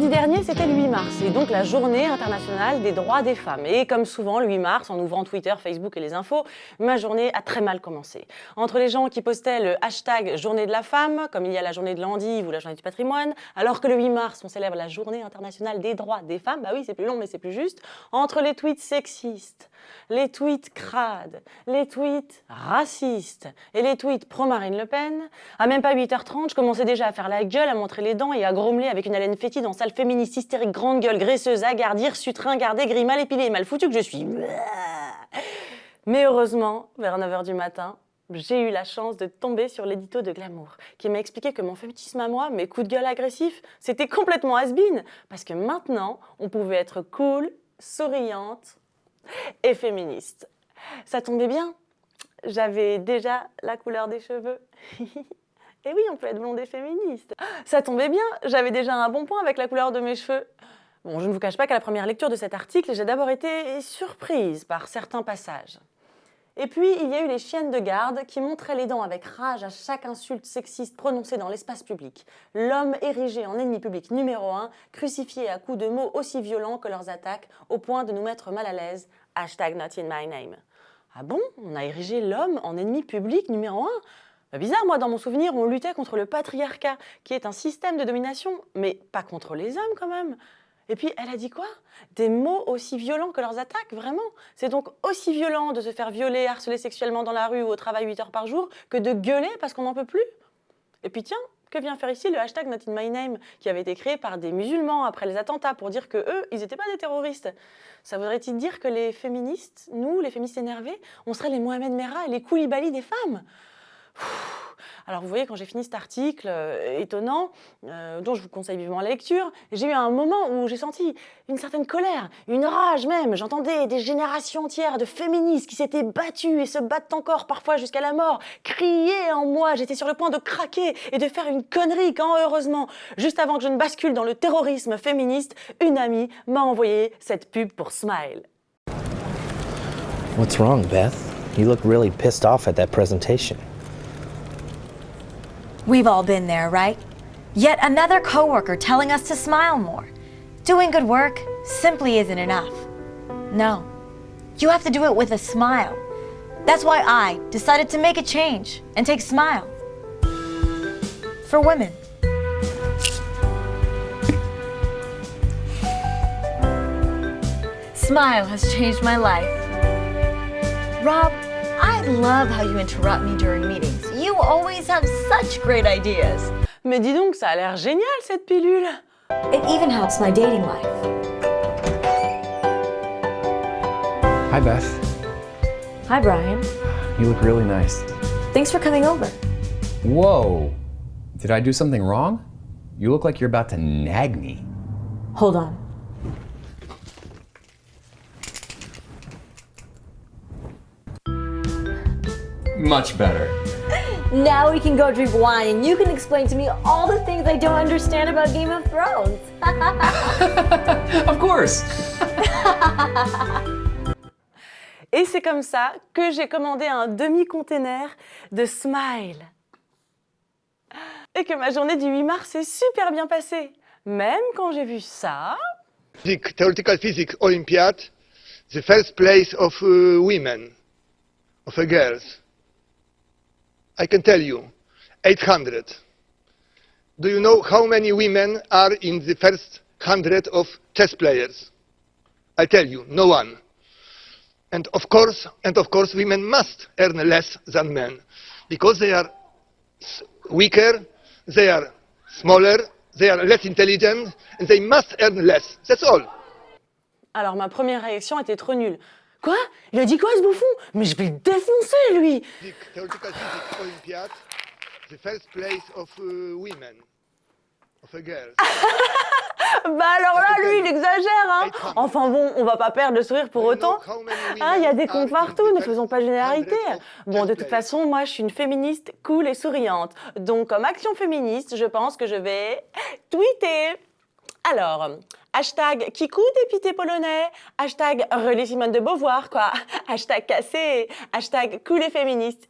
Vendredi dernier, c'était le 8 mars, et donc la journée internationale des droits des femmes. Et comme souvent, le 8 mars, en ouvrant Twitter, Facebook et les infos, ma journée a très mal commencé. Entre les gens qui postaient le hashtag journée de la femme, comme il y a la journée de l'endive ou la journée du patrimoine, alors que le 8 mars, on célèbre la journée internationale des droits des femmes, bah oui, c'est plus long, mais c'est plus juste, entre les tweets sexistes, les tweets crades, les tweets racistes et les tweets pro-Marine Le Pen, à même pas 8h30, je commençais déjà à faire la gueule, à montrer les dents et à grommeler avec une haleine fétide en sale féministe hystérique, grande gueule, graisseuse, hagarde, hirsute, ringardée, gris, mal épilée et mal foutue que je suis. Mais heureusement, vers 9h du matin, j'ai eu la chance de tomber sur l'édito de Glamour, qui m'a expliqué que mon féminisme à moi, mes coups de gueule agressifs, c'était complètement has-been, parce que maintenant, on pouvait être cool, souriante et féministe. Ça tombait bien, j'avais déjà la couleur des cheveux. Et oui, on peut être blonde et féministe. Ça tombait bien, j'avais déjà un bon point avec la couleur de mes cheveux. Bon, je ne vous cache pas qu'à la première lecture de cet article, j'ai d'abord été surprise par certains passages. Et puis, il y a eu les chiennes de garde qui montraient les dents avec rage à chaque insulte sexiste prononcée dans l'espace public. L'homme érigé en ennemi public numéro 1, crucifié à coups de mots aussi violents que leurs attaques, au point de nous mettre mal à l'aise. Hashtag not in my name. Ah bon? On a érigé l'homme en ennemi public numéro 1? Bizarre, moi, dans mon souvenir, on luttait contre le patriarcat, qui est un système de domination, mais pas contre les hommes quand même. Et puis, elle a dit quoi? Des mots aussi violents que leurs attaques, vraiment? C'est donc aussi violent de se faire violer, harceler sexuellement dans la rue ou au travail 8 heures par jour que de gueuler parce qu'on n'en peut plus? Et puis tiens, que vient faire ici le hashtag Not in my name, qui avait été créé par des musulmans après les attentats pour dire que eux, ils n'étaient pas des terroristes? Ça voudrait-il dire que les féministes, nous, les féministes énervés, on serait les Mohamed Merah et les Koulibaly des femmes? Alors vous voyez, quand j'ai fini cet article étonnant, dont je vous conseille vivement la lecture, j'ai eu un moment où j'ai senti une certaine colère, une rage même. J'entendais des générations entières de féministes qui s'étaient battues et se battent encore parfois jusqu'à la mort, crier en moi. J'étais sur le point de craquer et de faire une connerie quand, heureusement, juste avant que je ne bascule dans le terrorisme féministe, une amie m'a envoyé cette pub pour Smile. What's wrong, Beth? You look really pissed off at that presentation. We've all been there, right? Yet another coworker telling us to smile more. Doing good work simply isn't enough. No, you have to do it with a smile. That's why I decided to make a change and take Smile for women. Smile has changed my life. Rob, I love how you interrupt me during meetings. You always have such great ideas. Mais dis donc, ça a l'air génial cette pilule. It even helps my dating life. Hi, Beth. Hi, Brian. You look really nice. Thanks for coming over. Whoa! Did I do something wrong? You look like you're about to nag me. Hold on. Much better. Now we can go drink wine and you can explain to me all the things I don't understand about Game of Thrones. Of course! Et c'est comme ça que j'ai commandé un demi-container de Smile. Et que ma journée du 8 mars s'est super bien passée. Même quand j'ai vu ça... Theoretical physics Olympiad, the first place of women, of girls. I can tell you, 800. Do you know how many women are in the first 100 of chess players? I tell you, no one. And of course, women must earn less than men, because they are weaker, they are smaller, they are less intelligent, and they must earn less. That's all. Alors ma première réaction était trop nulle. Quoi? Il a dit quoi ce bouffon? Mais je vais le défoncer lui! Theoretical physics Olympiad, the first place of women, of girls. Bah alors là, lui, il exagère, hein. Enfin bon, on va pas perdre le sourire pour autant. Hein, il y a des cons partout, ne faisons pas de généralité. Bon, de toute façon, moi, je suis une féministe cool et souriante. Donc, comme action féministe, je pense que je vais tweeter. Alors, hashtag Kikou dépité polonais, hashtag relais Simone de Beauvoir, quoi. Hashtag cassé, hashtag cool et féministe.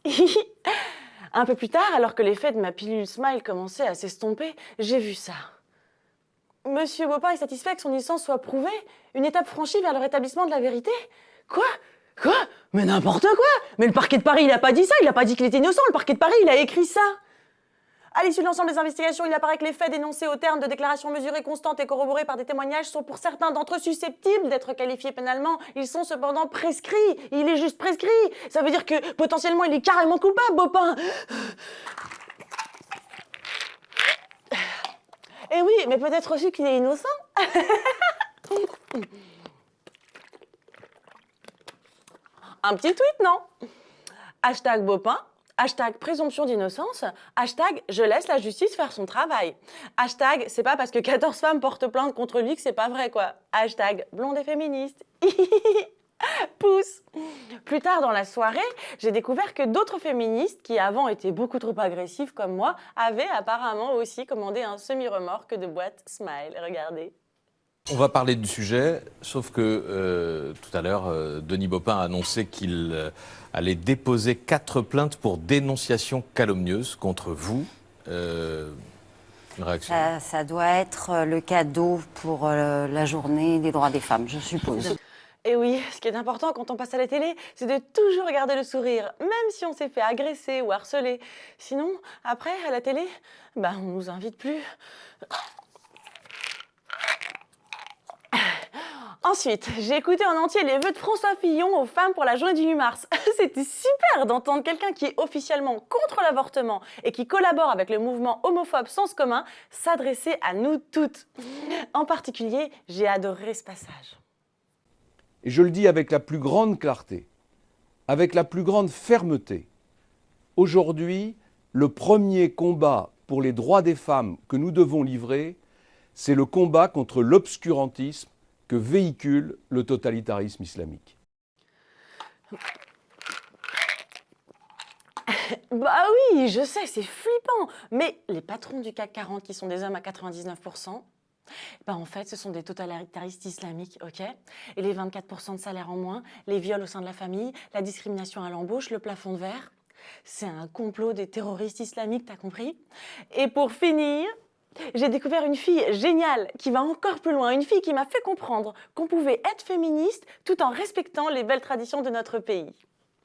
Un peu plus tard, alors que l'effet de ma pilule Smile commençait à s'estomper, j'ai vu ça. Monsieur Bopin est satisfait que son innocence soit prouvée? Une étape franchie vers le rétablissement de la vérité? Quoi? Mais n'importe quoi! Mais le parquet de Paris, il a pas dit ça, il a pas dit qu'il était innocent, le parquet de Paris, il a écrit ça! À l'issue de l'ensemble des investigations, il apparaît que les faits dénoncés au terme de déclarations mesurées, constantes et corroborées par des témoignages sont pour certains d'entre eux susceptibles d'être qualifiés pénalement. Ils sont cependant prescrits. Il est juste prescrit. Ça veut dire que potentiellement il est carrément coupable, Bopin. Eh oui, mais peut-être aussi qu'il est innocent. Un petit tweet, non? Hashtag Bopin. Hashtag présomption d'innocence, hashtag je laisse la justice faire son travail. Hashtag c'est pas parce que 14 femmes portent plainte contre lui que c'est pas vrai quoi. Hashtag blonde et féministe. Pouce. Plus tard dans la soirée, j'ai découvert que d'autres féministes qui avant étaient beaucoup trop agressives comme moi avaient apparemment aussi commandé un semi-remorque de boîte Smile. Regardez. On va parler du sujet, sauf que tout à l'heure, Denis Bopin a annoncé qu'il allait déposer 4 plaintes pour dénonciation calomnieuse contre vous. Une réaction? Ça doit être le cadeau pour la journée des droits des femmes, je suppose. Et oui, ce qui est important quand on passe à la télé, c'est de toujours garder le sourire, même si on s'est fait agresser ou harceler. Sinon, après, à la télé, on nous invite plus. Ensuite, j'ai écouté en entier les vœux de François Fillon aux femmes pour la journée du 8 mars. C'était super d'entendre quelqu'un qui est officiellement contre l'avortement et qui collabore avec le mouvement homophobe Sens commun s'adresser à nous toutes. En particulier, j'ai adoré ce passage. Et je le dis avec la plus grande clarté, avec la plus grande fermeté. Aujourd'hui, le premier combat pour les droits des femmes que nous devons livrer, c'est le combat contre l'obscurantisme que véhicule le totalitarisme islamique. Bah oui, je sais, c'est flippant. Mais les patrons du CAC 40 qui sont des hommes à 99%, en fait, ce sont des totalitaristes islamiques, ok? Et les 24% de salaire en moins, les viols au sein de la famille, la discrimination à l'embauche, le plafond de verre, c'est un complot des terroristes islamiques, t'as compris? Et pour finir, j'ai découvert une fille géniale qui va encore plus loin, une fille qui m'a fait comprendre qu'on pouvait être féministe tout en respectant les belles traditions de notre pays.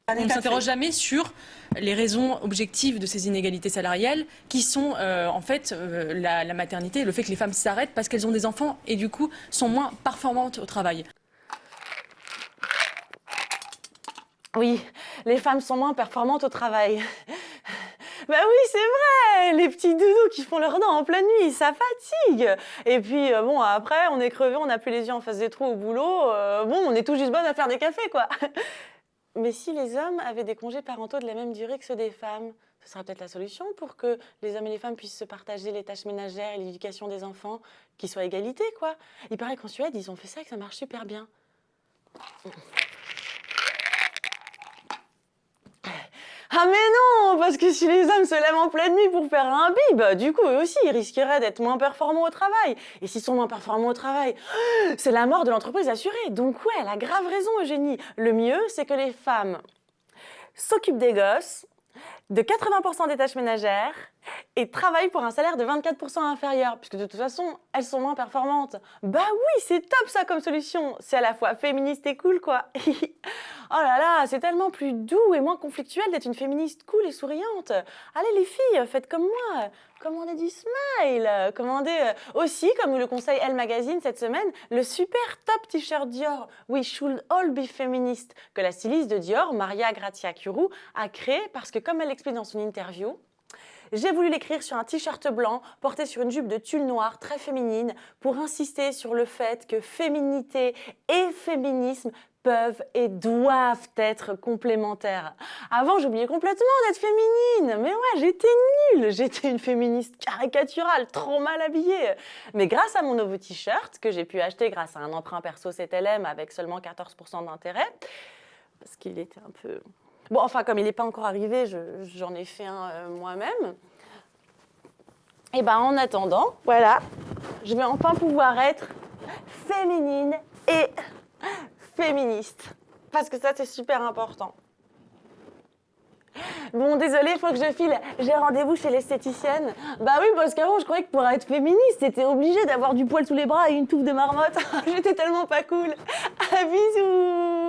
On ne s'interroge jamais sur les raisons objectives de ces inégalités salariales qui sont la maternité, le fait que les femmes s'arrêtent parce qu'elles ont des enfants et du coup sont moins performantes au travail. Oui, les femmes sont moins performantes au travail. Bah oui, c'est vrai, les petits doudous qui font leurs dents en pleine nuit, ça fatigue. Et puis, après, on est crevé, on n'a plus les yeux en face des trous au boulot. On est tout juste bonne à faire des cafés, quoi. Mais si les hommes avaient des congés parentaux de la même durée que ceux des femmes, ce serait peut-être la solution pour que les hommes et les femmes puissent se partager les tâches ménagères et l'éducation des enfants, qu'ils soient à égalité, quoi. Il paraît qu'en Suède, ils ont fait ça et que ça marche super bien. Ah mais non, parce que si les hommes se lèvent en pleine nuit pour faire un bib, du coup, eux aussi, ils risqueraient d'être moins performants au travail. Et s'ils sont moins performants au travail, c'est la mort de l'entreprise assurée. Donc ouais, elle a grave raison, Eugénie. Le mieux, c'est que les femmes s'occupent des gosses, de 80% des tâches ménagères et travaillent pour un salaire de 24% inférieur, puisque de toute façon, elles sont moins performantes. Bah oui, c'est top ça comme solution. C'est à la fois féministe et cool, quoi. Oh là là, c'est tellement plus doux et moins conflictuel d'être une féministe cool et souriante. Allez les filles, faites comme moi. Commandez du Smile. Commandez aussi, comme nous le conseille Elle Magazine cette semaine, le super top t-shirt Dior We Should All Be Feminist que la styliste de Dior, Maria Grazia Chiuru, a créé parce que, comme elle l'explique dans son interview, j'ai voulu l'écrire sur un t-shirt blanc porté sur une jupe de tulle noire très féminine pour insister sur le fait que féminité et féminisme peuvent et doivent être complémentaires. Avant, j'oubliais complètement d'être féminine. Mais ouais, j'étais nulle. J'étais une féministe caricaturale, trop mal habillée. Mais grâce à mon nouveau t-shirt, que j'ai pu acheter grâce à un emprunt perso CTLM avec seulement 14% d'intérêt, parce qu'il était un peu... Bon, enfin, comme il n'est pas encore arrivé, j'en ai fait un moi-même. Et en attendant, voilà, je vais enfin pouvoir être féminine et féministe. Parce que ça, c'est super important. Bon, désolé, faut que je file. J'ai rendez-vous chez l'esthéticienne. Bah oui, parce qu'avant, je croyais que pour être féministe, t'étais obligée d'avoir du poil sous les bras et une touffe de marmotte. J'étais tellement pas cool. Ah, bisous.